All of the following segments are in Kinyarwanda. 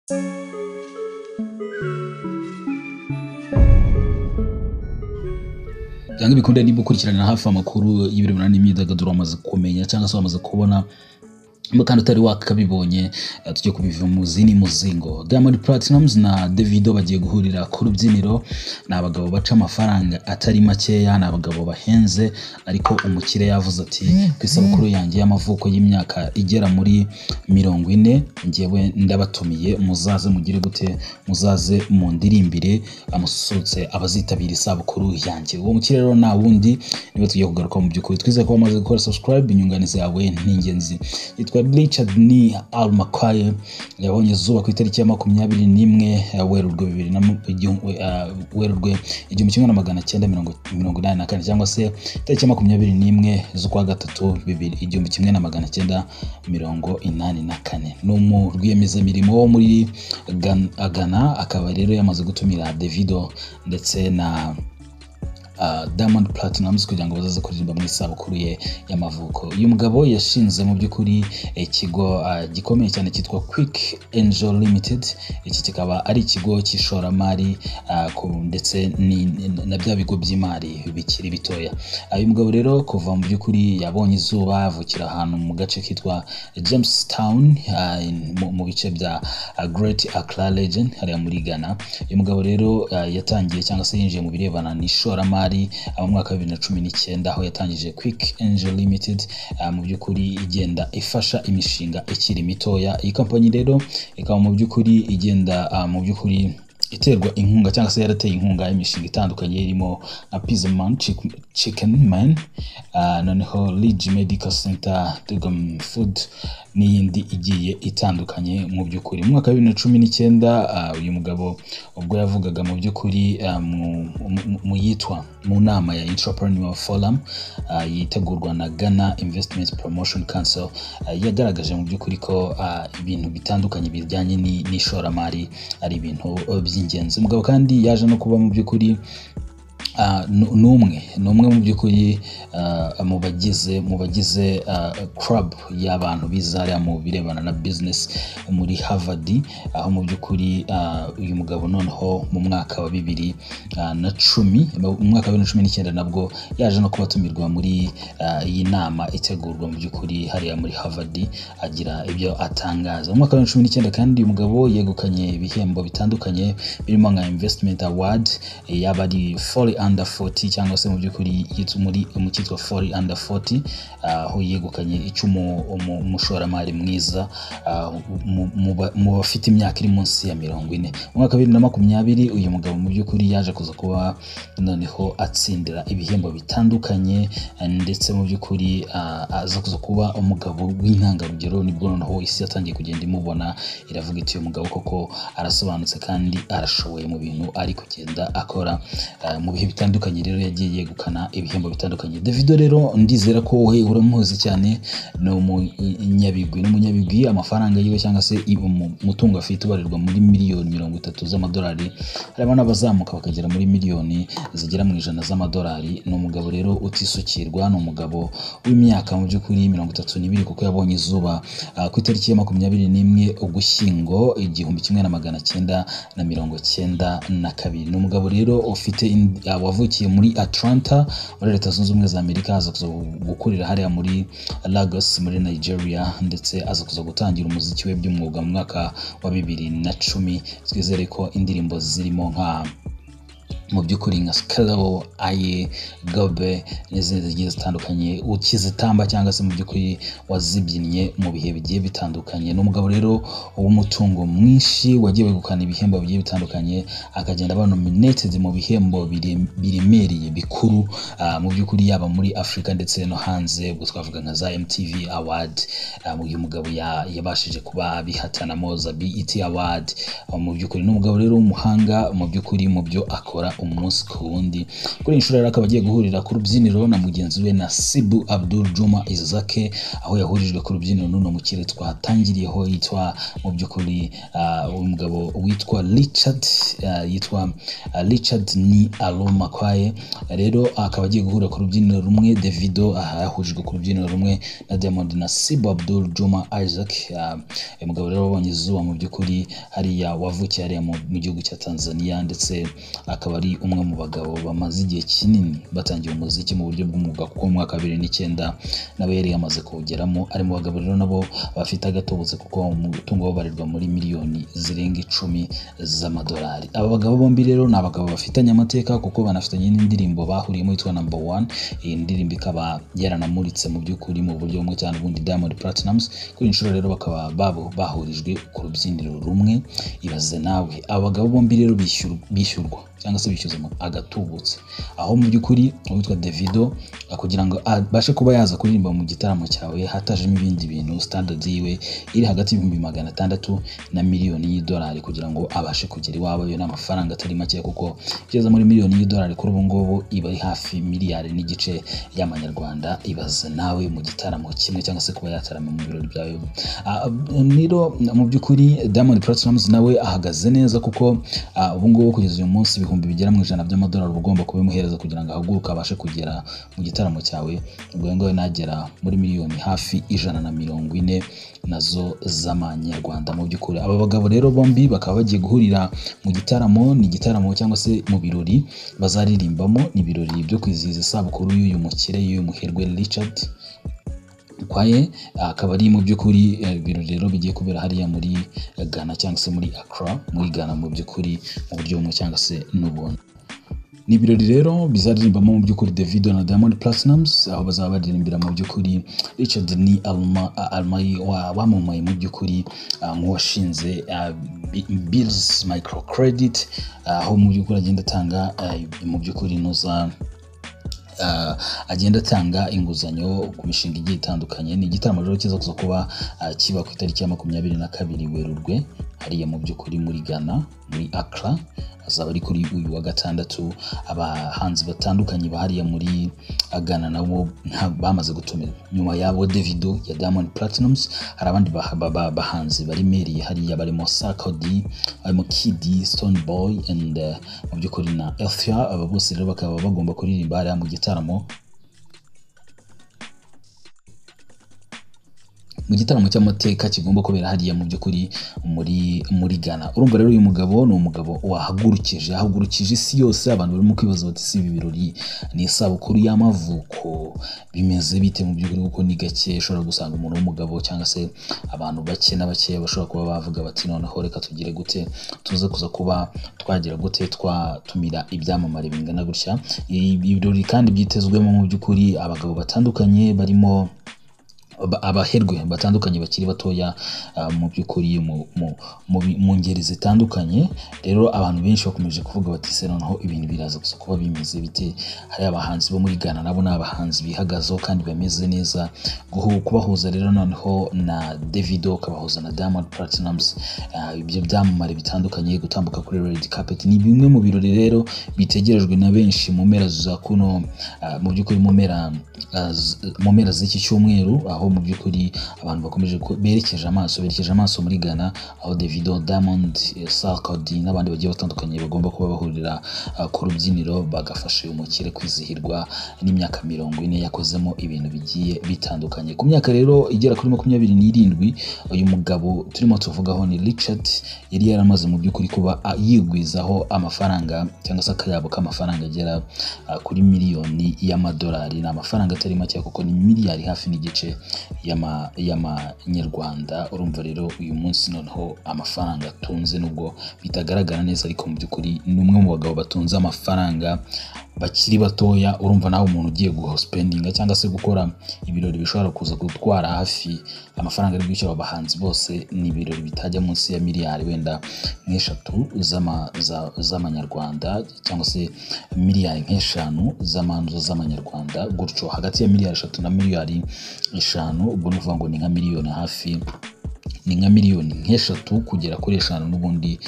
Byanga bikunde niba ukurikirana hafi amakuru y'ibirebana n'imyidagaduro wamaze kumenya cyangwa se wamaze kubona kandi utari wakabibonye tujye kubiva mu zini muzingo. Diamond Platnumz na Davido bagiye guhurira ku rubyiniro. Ni abagabo baca amafaranga atari makeya, ni abagabo bahenze, ariko umukire yavuze ati ku isabukuru yanjye y'amavuko y'imyaka igera muri 40 ngewe ndabatumiye, muzaze mugire gute, muzaze mu ndirimbire amususutse abazitabira isabukuru yanjye. Uwo mukire rero nta wundi niwe tugiye kugaruka mu by'ukuri. Twizeye ko wamaze gukora subscribe, inyunganizi yawe n'ingenzi. Richard ni Almakaye yabonye izuba ku itariki ya 21 Werurwe 1984 cyangwa se itariki ya 21 z'ukwa gatatu 1984. Ni umurwiyemezamirimo wo muri Ghana, akaba rero yamaze gutumira Davido ndetse na Diamond Platnumz kugira ngo bazaze kuririmba muri isabukuru ye y'amavuko. Uyu mugabo yashinze mu by'ukuri ikigo gikomeye cyane cyitwa Quick Angel Limited. Iki kikaba ari ikigo cy'ishoramari ndetse na bya bigo by'imari bikiri bitoya. Uyu mugabo rero kuva mu by'ukuri yabonye izuba, avukira ahantu mu gace kitwa Jamestown mu bice bya Great Accra Region hariya muri Ghana. Uyu mugabo rero yatangiye cyangwa se yinjiye mu birebana n'ishoramari mu mwaka wa 2019 aho yatangije Quick Angel Limited, mu by'ukuri igenda ifasha imishinga ikiri mitoya. Iyi company rero ikaba mu by'ukuri igenda mu by'ukuri iterwa inkunga cyangwa se yarateye inkunga imishinga itandukanye irimo Pizza Man, Chicken Man, noneho Ridge Medical Center, Dugam Food n'iyindi igiye itandukanye. Mu by'ukuri mu mwaka wa 2019 uyu mugabo ubwo yavugaga mu by'ukuri mu nama ya Entrepreneur Forum yitegurwa na Ghana Investment Promotion Council, yagaragaje mu by'ukuri ko ibintu bitandukanye bijyanye n'ishoramari ari ibintu by'ingenzi. Umugabo kandi yaje no kuba mu by'ukuri numwe mu by'ukuri mu bagize club y'abantu bizariya mu birebana na business muri Harvard, aho mu by'ukuri uyu mugabo noneho mu mwaka wa 2010 mu mwaka wa 2019 nabwo yaje no kubatumirwa muri iyi nama itegurwa mu by'ukuri hariya muri Harvard, agira ibyo atangaza. Mu mwaka wa 2019 kandi uyu mugabo yegukanye ibihembo bitandukanye birimo nka Investment Award y'abari under 40 cyangwa se mu by'ukuri muri mu cyitwa 40 under 40, aho yegukanye umushoramari mwiza mu bafite imyaka iri munsi ya 40. Mu mwaka wa 2020 uyu mugabo mu by'ukuri yaje kuza kuba noneho atsindira ibihembo bitandukanye, ndetse mu by'ukuri aza kuza kuba umugabo w'intangarugero. Nibwo noneho isi yatangiye kugenda imubona, iravuga iti uyu mugabo koko arasobanutse kandi arashoboye mu bintu ari kugenda akora. Mu bihe bitandukanye rero yagiye yegukana ibihembo bitandukanye. Davido rero ndizera ko wowe uramuzi cyane, no umunyabigwi amafaranga yiwe cyangwa se umutungo afite ubarirwa muri miliyoni 30 z'amadolari, harimo n'abazamuka bakagera muri miliyoni zigera mu 100 z'amadolari. Ni umugabo rero utisukirwa, ni umugabo w'imyaka mu by'ukuri 32 kuko yabonye izuba ku itariki ya 21 Ugushyingo 1992. Ni umugabo rero ufite wavukiye muri Atlanta muri Leta Zunze Ubumwe za Amerika, aza kuza gukurira hariya muri Lagos muri Nigeria, ndetse aza kuza gutangira umuziki we by'umwuga mu mwaka wa 2010. Twizere ko indirimbo zirimo nka mu by'ukuri nka Skello, Aye, Gobe n'izindi zigiye zitandukanye ukizitamba cyangwa se mu by'ukuri wazibyinnye mu bihe bigiye bitandukanye. Ni umugabo rero w'umutungo mwinshi wagiye wegukana ibihembo bigiye bitandukanye, akagenda aba nominated mu bihembo biremereye bikuru mu by'ukuri yaba muri Afrika ndetse no hanze, ubwo twavuga nka za MTV Award. Uyu mugabo yabashije kuba bihatanamo za BET Award. Mu by'ukuri ni umugabo rero w'umuhanga mu by'ukuri mu byo akora umunsi ku wundi. Kuri inshuro rero akaba agiye guhurira ku rubyiniro na mugenzi we Nasibu Abdul Juma Isake, aho yahurijwe ku rubyiniro n'uno mukire twatangiriyeho yitwa mu by'ukuri umugabo witwa Richard yitwa Richard ni Alomakwaye rero akaba agiye guhura ku rubyiniro rumwe Davido yahujwe ku rubyiniro rumwe na Diamond na Sibo Abdul Juma Isaac umugabo rero wabonye izuba mu by'ukuri hariya wavukiye hariya mu gihugu cya Tanzania ndetse akaba ari umwe mu bagabo bamaze igihe kinini batangiye umuziki mu buryo bw'umwuga kuko mu mwaka 2009 nawe yari yamaze kuwugeramo ari mu bagabo rero nabo bafite agatubutse kuko umutungo babarirwa muri miliyoni zirenga 10 z'amadolari. Aba bagabo bombi rero ni abagabo bafitanye amateka kuko banafitanye n'indirimbo bahuriyemo yitwa Number 1. Iyi ndirimbo ikaba yaranamuritse mu by'ukuri mu buryo bumwe cyane ubundi Diamond Platnumz kuri inshuro rero bakaba bahurijwe ku rubyiniro rumwe. Ibaze nawe aba bagabo bombi rero bishyurwa cyangwa se bishyuza agatubutse aho mu by'ukuri witwa Davido kugira ngo abashe kuba yaza kuririmba mu gitaramo cyawe hatajemo ibindi bintu standard yiwe iri hagati $600,000 na $1,000,000 kugira ngo abashe kugera iwabo yo n'amafaranga atari make kuko igeze muri $1,000,000 kuri ubu ngubu iba ari hafi miliyari n'igice y'amanyarwanda. Ibaze nawe mu gitaramo kimwe cyangwa se kuba yatarama mu birori byawe. Niro mu by'ukuri Diamond Platnumz nawe ahagaze neza kuko ubu ngubu kugeza uyu munsi ibihumbi bigera mu $100 ugomba kubimuhereza kugira ngo ahaguruke abashe kugera mu gitaramo cyawe ubwo ngo nagera muri miliyoni hafi 140 nazo z'amanyarwanda. Mu by'ukuri aba bagabo rero bombi bakaba bagiye guhurira mu gitaramo, ni igitaramo cyangwa se mu birori bazaririmbamo, ni ibirori byo kwizihiza isabukuru y'uyu mukire y'uyu muherwe Richard kwaye akaba ari mu by'ukuri ibirori rero bigiye kubera hariya muri Ghana cyangwa se muri Accra muri Ghana mu by'ukuri mu buryo bumwe cyangwa se n'ubundi. Ni ibirori rero bizaririmbamo mu by'ukuri Davido na Diamond Platnumz aho bazaba baririmbira mu by'ukuri Richard ni Almay wamamaye mu by'ukuri nk'uwashinze Bills Microcredit aho mu by'ukuri agenda atanga mu by'ukuri nuza agenda atanga inguzanyo ku mishinga igiye itandukanye. Ni igitaramo rero kiza kuba kiba ku itariki ya 22 Werurwe hariya mu by'ukuri muri Ghana muri Accra. Azaba ari kuri uyu wa gatandatu. Abahanzi batandukanye bahariya muri Ghana nabo bamaze gutumira nyuma yabo Davido ya Diamond Platnumz. Hari abandi bahanzi bari meriye hariya barimo Sarkodie, barimo Kiddy, Stoneboy and mu by'ukuri na Elfia. Aba bose rero bakaba bagomba kuririmba hariya mu gitaramo cy'amateka kigomba kubera hariya mu by'ukuri muri Ghana. Urumva rero uyu mugabo ni umugabo ahagurukije isi yose. Abantu barimo kwibaza bati si ibi birori ni isabukuru y'amavuko bimeze bite mu by'ukuri kuko ni gake ushobora gusanga umuntu w'umugabo cyangwa se abantu bake na bake bashobora kuba bavuga bati noneho reka tugire gute tuze kuza kuba twagira gute twatumira ibyamamare bingana gutya. Ibirori kandi byitezwemo mu by'ukuri abagabo batandukanye barimo abaherwe batandukanye bakiri batoya mu by'ukuri mu ngeri zitandukanye. Rero abantu benshi bakomeje kuvuga bati se noneho ibintu biraza gusa kuba bimeze bite. Hari abahanzi bo muri Ghana nabo n'abahanzi bihagazeho kandi bameze neza. Kubahuza rero noneho na Davido kabahuza na Diamond Platnumz ibyo byamamare bitandukanye gutambuka kuri red carpet ni bimwe mu birori rero bitegerejwe na benshi mu mpera za kuno mu by'ukuri mu mpera z'iki cyumweru aho mu by'ukuri abantu bakomeje berekeje amaso muri Ghana aho Davido, Diamond, Sarkodie n'abandi bagiye batandukanye bagomba kuba bahurira ku rubyiniro bagafasha uyu mukire kwizihirwa n'imyaka 40 yakozemo ibintu bigiye bitandukanye. Ku myaka rero igera kuri 27 uyu mugabo turimo tuvugaho ni Richard yari yaramaze mu by'ukuri kuba yigwizaho amafaranga cyangwa se akayabo k'amafaranga agera kuri miliyoni y'amadolari. Ni amafaranga atari make kuko ni miliyari hafi n'igice y'amanyarwanda. Urumva rero uyu munsi noneho amafaranga atunze nubwo bitagaragara neza ariko mu by'ukuri ni umwe mu bagabo batunze amafaranga bakiri batoya. Urumva nawe umuntu ugiye guhospendinga cyangwa se gukora ibirori bishobora kuza gutwara hafi amafaranga ari bwishyura abahanzi bose ni ibirori bitajya munsi ya miliyari wenda nk'eshatu z'amanyarwanda cyangwa se miliyari nk'eshanu z'amanzo z'amanyarwanda gutyo hagati ya miliyari 3 na miliyari 5 ubwo nuvuga ngo ni nka miliyoni hafi ni nka miliyoni nk'eshatu kugera kuri eshanu n'ubundi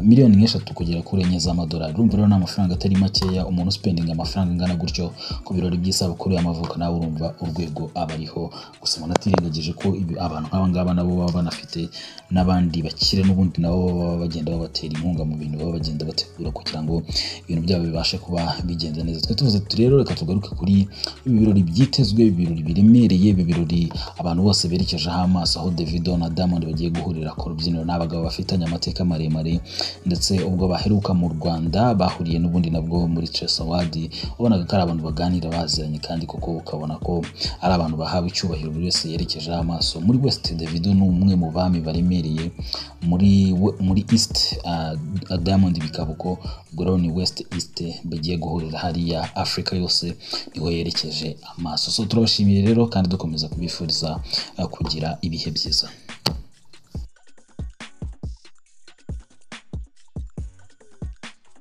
miliyoni nk'eshatu kugera kuri enye z'amadolari. Urumva rero ni amafaranga atari makeya. Umuntu spending amafaranga angana gutyo ku birori by'isabukuru y'amavuko, nawe urumva urwego aba ariho. Gusa umuntu atirengagije ko abantu nk'aba ngaba nabo baba banafite n'abandi bakire n'ubundi nabo baba bagenda babatera inkunga mu bintu baba bagenda bategura kugira ngo ibintu byabo bibashe kuba bigenza neza. Twe tuvuze rero reka tugaruke kuri ibi birori byitezwe, ibi birori biremereye, ibi birori abantu bose berekejeho amaso, aho Davido na Diamond bagiye guhurira ku rubyiniro. N'abagabo bafitanye amateka maremare, ndetse ubwo baheruka mu Rwanda bahuriye n'ubundi nabwo muri Chess Award, ubonaga ko ari abantu baganira baziranye kandi koko ukabona ko ari abantu bahawe icyubahiro, buri wese yerekejeho amaso. Muri West, Davido ni umwe mu bami baremereye, muri East Diamond bikaba uko, ubwo rero ni West East bagiye guhurira hariya. Afrika yose niho yerekeje amaso. So turabashimiye rero kandi dukomeza kubifuriza kugira ibihe byiza.